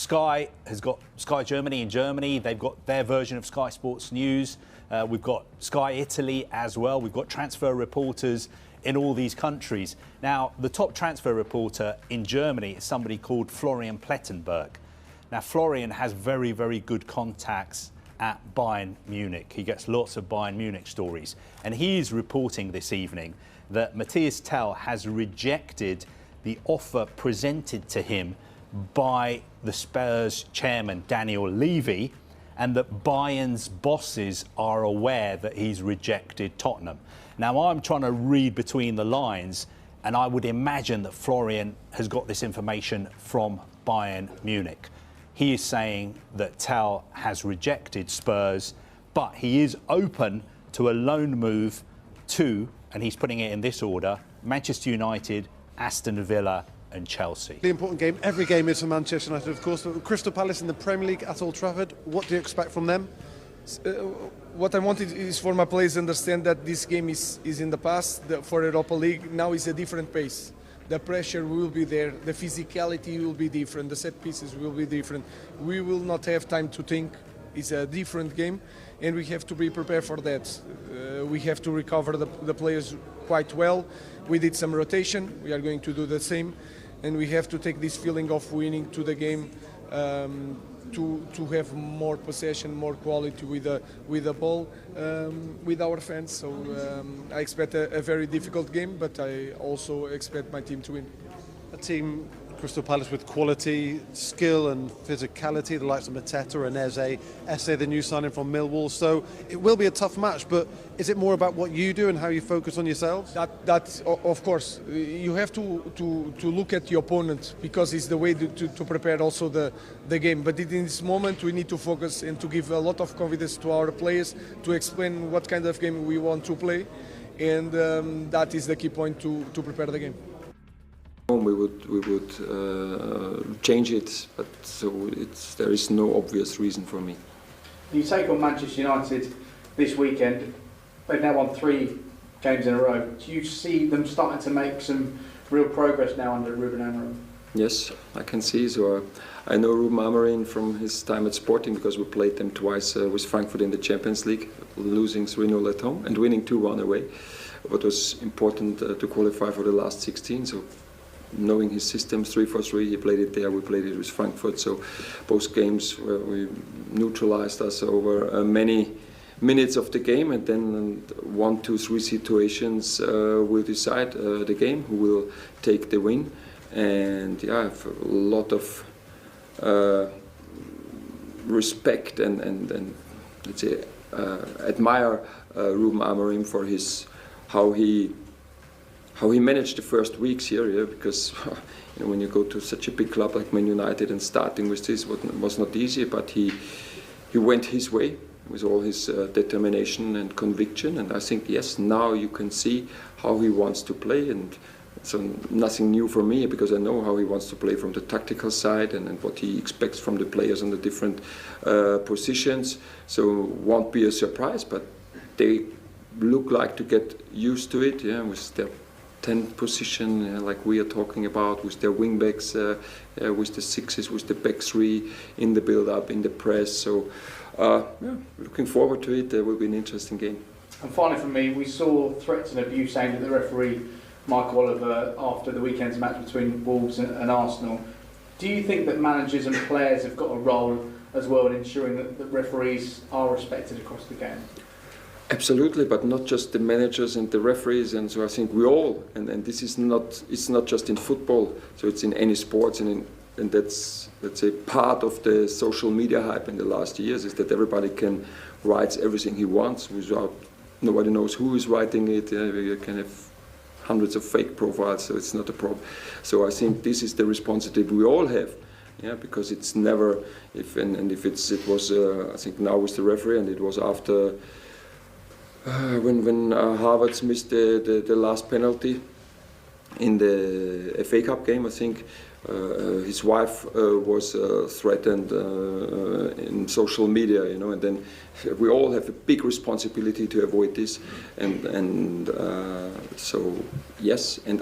Sky has got Sky Germany in Germany. They've got their version of Sky Sports News. We've got Sky Italy as well. We've got transfer reporters in all these countries. Now, the top transfer reporter in Germany is somebody called Florian Plettenberg. Now, Florian has very, very good contacts at Bayern Munich. He gets lots of Bayern Munich stories. And he is reporting this evening that Matthias Tel has rejected the offer presented to him by the Spurs chairman, Daniel Levy, and that Bayern's bosses are aware that he's rejected Tottenham. Now, I'm trying to read between the lines, and I would imagine that Florian has got this information from Bayern Munich. He is saying that Tel has rejected Spurs, but he is open to a loan move to, and he's putting it in this order, Manchester United, Aston Villa and Chelsea. The important game, every game is for Manchester United, of course, but Crystal Palace in the Premier League at Old Trafford, what do you expect from them? What I wanted is for my players to understand that this game is in the past. For Europa League, now is a different pace. The pressure will be there, the physicality will be different, the set pieces will be different. We will not have time to think. It's a different game, and we have to be prepared for that. We have to recover the players quite well. We did some rotation, we are going to do the same, and we have to take this feeling of winning to the game to have more possession, more quality with the ball, with our fans. So I expect a very difficult game, but I also expect my team to win. A team, Crystal Palace, with quality, skill and physicality, the likes of Mateta and Eze, the new signing from Millwall. So it will be a tough match, but is it more about what you do and how you focus on yourselves? That of course, you have to look at your opponent, because it's the way to prepare also the game. But in this moment, we need to focus and to give a lot of confidence to our players to explain what kind of game we want to play, and that is the key point to prepare the game. We would change it, but there is no obvious reason for me. You take on Manchester United this weekend. They've now won 3 games in a row. Do you see them starting to make some real progress now under Ruben Amorim? Yes, I can see. So I know Ruben Amorim from his time at Sporting, because we played them twice with Frankfurt in the Champions League, losing 3-0 at home and winning 2-1 away. What was important to qualify for the last 16. So knowing his system, 3-4-3, he played it there, we played it with Frankfurt. So both games where we neutralized us over many minutes of the game, and then 1, 2, 3 situations will decide the game, who will take the win. And yeah, I have a lot of respect and let's say admire Ruben Amorim for how he managed the first weeks here, yeah, because you know, when you go to such a big club like Man United and starting with this was not easy, but he went his way with all his determination and conviction, and I think, yes, now you can see how he wants to play, and so nothing new for me, because I know how he wants to play from the tactical side and what he expects from the players on the different positions, so won't be a surprise, but they look like to get used to it, yeah, with their 10th position, like we are talking about, with their wing backs, with the sixes, with the back three, in the build-up, in the press. So, yeah, looking forward to it. It will be an interesting game. And finally for me, we saw threats and abuse aimed at the referee, Michael Oliver, after the weekend's match between Wolves and Arsenal. Do you think that managers and players have got a role as well in ensuring that referees are respected across the game? Absolutely, but not just the managers and the referees, and so I think we all, and this is not, it's not just in football, so it's in any sports, and that's, let's say, part of the social media hype in the last years, is that everybody can write everything he wants without, nobody knows who is writing it. You can have hundreds of fake profiles, so it's not a problem. So I think this is the responsibility we all have. Yeah, because it's never, if it was, I think now with the referee, and it was after when Havertz missed the last penalty in the FA Cup game, I think his wife was threatened in social media, you know, and then we all have a big responsibility to avoid this, and so yes, and